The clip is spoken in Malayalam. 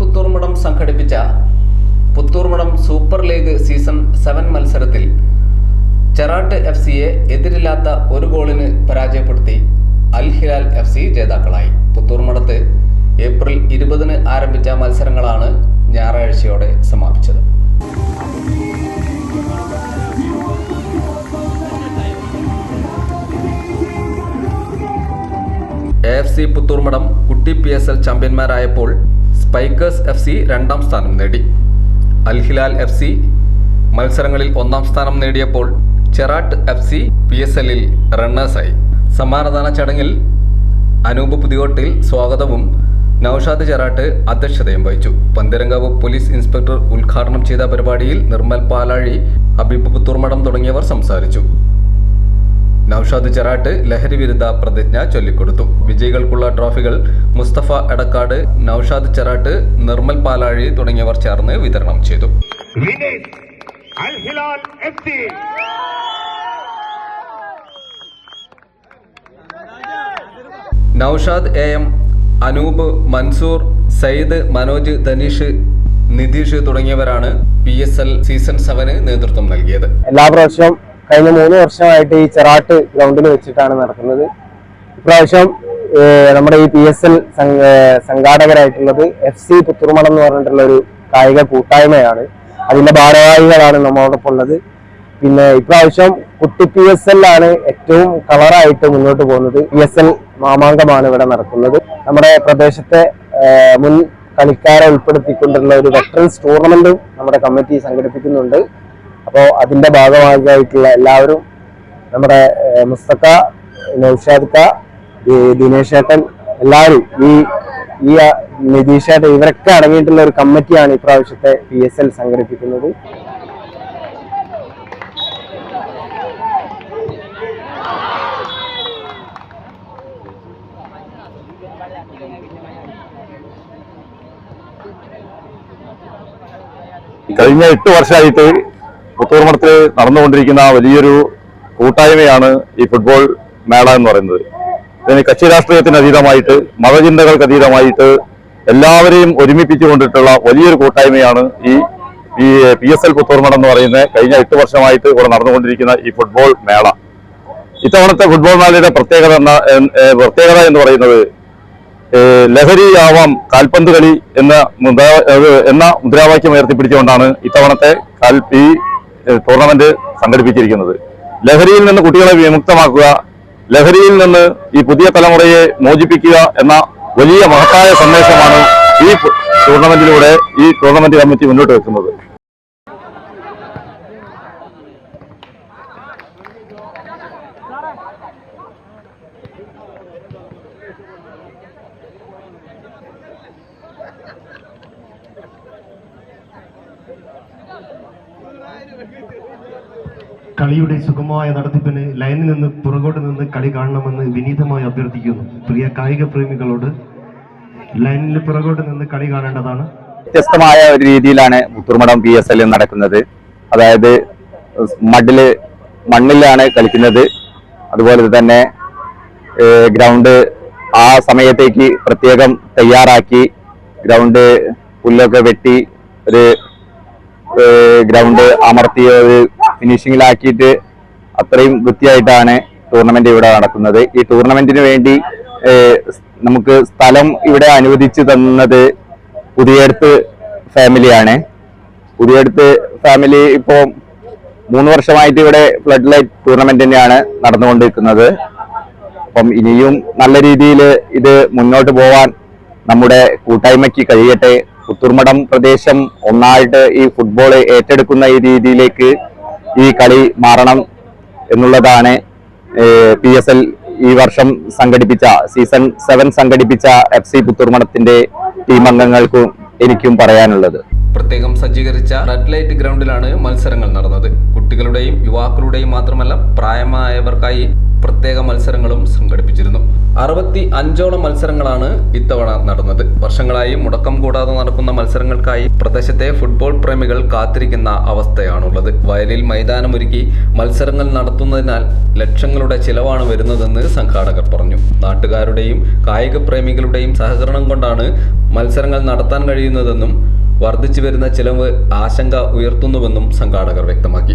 പുത്തൂർമഠം സംഘടിപ്പിച്ച പുത്തൂർമഠം സൂപ്പർ ലീഗ് സീസൺ 7 മത്സരത്തിൽ ചെറാട്ട് എഫ്സിയെ എതിരില്ലാത്ത ഒരു ഗോളിന് പരാജയപ്പെടുത്തി അൽ ഹിലാൽ എഫ്സി ജേതാക്കളായി. പുത്തൂർമഠത്ത് ഏപ്രിൽ 20-ന് ആരംഭിച്ച മത്സരങ്ങളാണ് ഞായറാഴ്ചയോടെ സമാപിച്ചത്. AFC പുത്തൂർമഠം കുട്ടി PSL ചാമ്പ്യന്മാരായപ്പോൾ സ്പൈക്കേഴ്സ് FC 2ാം സ്ഥാനം നേടി. അൽ ഹിലാൽ FC മത്സരങ്ങളിൽ 1ാം സ്ഥാനം നേടിയപ്പോൾ ചെറാട്ട് FC PSL-ൽ റണ്ണേഴ്സായി. സമ്മാനദാന ചടങ്ങിൽ അനൂപ് പുതിയോട്ടിൽ സ്വാഗതവും നൌഷാദ് ചെറാട്ട് അധ്യക്ഷതയും വഹിച്ചു. പന്തീരങ്കാവ് പോലീസ് ഇൻസ്പെക്ടർ ഉദ്ഘാടനം ചെയ്ത പരിപാടിയിൽ നിർമ്മൽ പാലാഴി, ഹബീബ് പുത്തൂർമഠം തുടങ്ങിയവർ സംസാരിച്ചു. നൌഷാദ് ചെറാട്ട് ലഹരി വിരുദ്ധ പ്രതിജ്ഞ ചൊല്ലിക്കൊടുത്തു. വിജയികൾക്കുള്ള ട്രോഫികൾ മുസ്തഫ എടക്കാട്, നൌഷാദ് ചെറാട്ട്, നിർമ്മൽ പാലാഴി തുടങ്ങിയവർ ചേർന്ന് വിതരണം ചെയ്തു. നൌഷാദ് AM, അനൂപ്, മൻസൂർ, സയ്യിദ്, മനോജ്, ധനീഷ്, നിതീഷ് തുടങ്ങിയവരാണ് PSL സീസൺ 7 നേതൃത്വം നൽകിയത്. എല്ലാ പ്രാവശ്യവും കഴിഞ്ഞ 3 വർഷമായിട്ട് ഈ ചെറാട്ട് ഗ്രൗണ്ടിൽ വെച്ചിട്ടാണ് നടക്കുന്നത്. ഇപ്രാവശ്യം നമ്മുടെ ഈ PSL സംഘാടകരായിട്ടുള്ളത് FC പുത്തൂർമഠം എന്ന് പറഞ്ഞിട്ടുള്ള ഒരു കായിക കൂട്ടായ്മയാണ്. അതിന്റെ ഭാരവാഹികളാണ് നമ്മളോടൊപ്പം ഉള്ളത്. പിന്നെ ഇപ്രാവശ്യം കുട്ടി PSL ആണ് ഏറ്റവും കളറായിട്ട് മുന്നോട്ട് പോകുന്നത്. PSL മാമാങ്കമാണ് ഇവിടെ നടക്കുന്നത്. നമ്മുടെ പ്രദേശത്തെ മുൻ കളിക്കാരെ ഉൾപ്പെടുത്തിക്കൊണ്ടുള്ള ഒരു വെറ്ററൻസ് ടൂർണമെന്റും നമ്മുടെ കമ്മിറ്റി സംഘടിപ്പിക്കുന്നുണ്ട്. അപ്പോൾ അതിന്റെ ഭാഗമായിട്ടുള്ള എല്ലാവരും, നമ്മുടെ മുസ്തഫ, നൌഷാദ് ക, ദിനേശ് ഏട്ടൻ, എല്ലാവരും, ഈ നിതീഷ് ഏട്ടൻ, ഇവരൊക്കെ അടങ്ങിയിട്ടുള്ള ഒരു കമ്മിറ്റിയാണ് ഇപ്രാവശ്യത്തെ PSL സംഘടിപ്പിക്കുന്നത്. കഴിഞ്ഞ 8 വർഷമായിട്ട് പുത്തൂർമഠത്തിൽ നടന്നുകൊണ്ടിരിക്കുന്ന വലിയൊരു കൂട്ടായ്മയാണ് ഈ ഫുട്ബോൾ മേള എന്ന് പറയുന്നത്. ഇതിന് കക്ഷി രാഷ്ട്രീയത്തിന് അതീതമായിട്ട്, മതചിന്തകൾക്ക് അതീതമായിട്ട് എല്ലാവരെയും ഒരുമിപ്പിച്ചുകൊണ്ടിട്ടുള്ള വലിയൊരു കൂട്ടായ്മയാണ് ഈ PSL പുത്തൂർമഠം എന്ന് പറയുന്നത്. കഴിഞ്ഞ 8 വർഷമായിട്ട് ഇവിടെ നടന്നുകൊണ്ടിരിക്കുന്ന ഈ ഫുട്ബോൾ മേള, ഇത്തവണത്തെ ഫുട്ബോൾ മേളയുടെ പ്രത്യേകത എന്ന് പറയുന്നത് ലഹരിയാവാം കാൽപന്ത് കളി എന്ന മുദ്രാവാക്യം ഉയർത്തിപ്പിടിച്ചുകൊണ്ടാണ് ഇത്തവണത്തെ ഈ ടൂർണമെന്റ് സംഘടിപ്പിച്ചിരിക്കുന്നത്. ലഹരിയിൽ നിന്ന് കുട്ടികളെ വിമുക്തമാക്കുക, ലഹരിയിൽ നിന്ന് ഈ പുതിയ തലമുറയെ മോചിപ്പിക്കുക എന്ന വലിയ മഹത്തായ സന്ദേശമാണ് ഈ ടൂർണമെന്റ് കമ്മിറ്റി മുന്നോട്ട് വെക്കുന്നത്. കളിയുടെ സുഗമമായ നടത്തിപ്പിന് ലൈനിൽ നിന്ന് പുറകോട്ട് നിന്ന് കളി കാണണമെന്ന് വിനീതമായി അഭ്യർത്ഥിക്കുന്നു. പ്രിയ കായിക പ്രേമികളോട് ലൈനിൽ പുറകോട്ട് നിന്ന് കളി കാണേണ്ടതാണ്. വ്യത്യസ്തമായ ഒരു രീതിയിലാണ് പുത്തൂർമഠം PSL നടക്കുന്നത്. അതായത് മണ്ണിലാണ് കളിക്കുന്നത്. അതുപോലെ തന്നെ ഗ്രൗണ്ട് ആ സമയത്തേക്ക് പ്രത്യേകം തയ്യാറാക്കി, ഗ്രൗണ്ട് പുല്ലൊക്കെ വെട്ടി ഒരു ഗ്രൗണ്ട് അമർത്തി ഒരു ഫിനിഷിങ്ങിലാക്കിയിട്ട് അത്രയും വൃത്തിയായിട്ടാണ് ടൂർണമെന്റ് ഇവിടെ നടക്കുന്നത്. ഈ ടൂർണമെന്റിന് വേണ്ടി നമുക്ക് സ്ഥലം ഇവിടെ അനുവദിച്ചു തന്നത് പുതിയടുത്ത് ഫാമിലിയാണ്. പുതിയടുത്ത് ഫാമിലി ഇപ്പോൾ 3 വർഷമായിട്ട് ഇവിടെ ഫ്ലഡ് ലൈറ്റ് ടൂർണമെന്റ് തന്നെയാണ് നടന്നുകൊണ്ടിരിക്കുന്നത്. അപ്പം ഇനിയും നല്ല രീതിയിൽ ഇത് മുന്നോട്ട് പോവാൻ നമ്മുടെ കൂട്ടായ്മയ്ക്ക് കഴിയട്ടെ. പുത്തൂർമഠം പ്രദേശം ഒന്നായിട്ട് ഈ ഫുട്ബോൾ ഏറ്റെടുക്കുന്ന ഈ രീതിയിലേക്ക് ഈ കളി മാറണം എന്നുള്ളതാണ് PSL ഈ വർഷം സംഘടിപ്പിച്ച സീസൺ 7 സംഘടിപ്പിച്ച FC പുത്തൂർമഠത്തിന്റെ ടീം അംഗങ്ങൾക്കും എനിക്കും പറയാനുള്ളത്. പ്രത്യേകം സജ്ജീകരിച്ച റെഡ് ലൈറ്റ് ഗ്രൗണ്ടിലാണ് മത്സരങ്ങൾ നടന്നത്. കുട്ടികളുടെയും യുവാക്കളുടെയും മാത്രമല്ല പ്രായമായവർക്കായി പ്രത്യേക മത്സരങ്ങളും സംഘടിപ്പിച്ചിരുന്നു. 65ഓളം മത്സരങ്ങളാണ് ഇത്തവണ നടന്നത്. വർഷങ്ങളായി മുടക്കം കൂടാതെ നടക്കുന്ന മത്സരങ്ങൾക്കായി പ്രദേശത്തെ ഫുട്ബോൾ പ്രേമികൾ കാത്തിരിക്കുന്ന അവസ്ഥയാണുള്ളത്. വയലിൽ മൈതാനമൊരുക്കി മത്സരങ്ങൾ നടത്തുന്നതിനാൽ ലക്ഷങ്ങളുടെ ചിലവാണ് വരുന്നതെന്ന് സംഘാടകർ പറഞ്ഞു. നാട്ടുകാരുടെയും കായിക പ്രേമികളുടെയും സഹകരണം കൊണ്ടാണ് മത്സരങ്ങൾ നടത്താൻ കഴിയുന്നതെന്നും വർദ്ധിച്ചു വരുന്ന ചിലവ് ആശങ്ക ഉയർത്തുന്നുവെന്നും സംഘാടകർ വ്യക്തമാക്കി.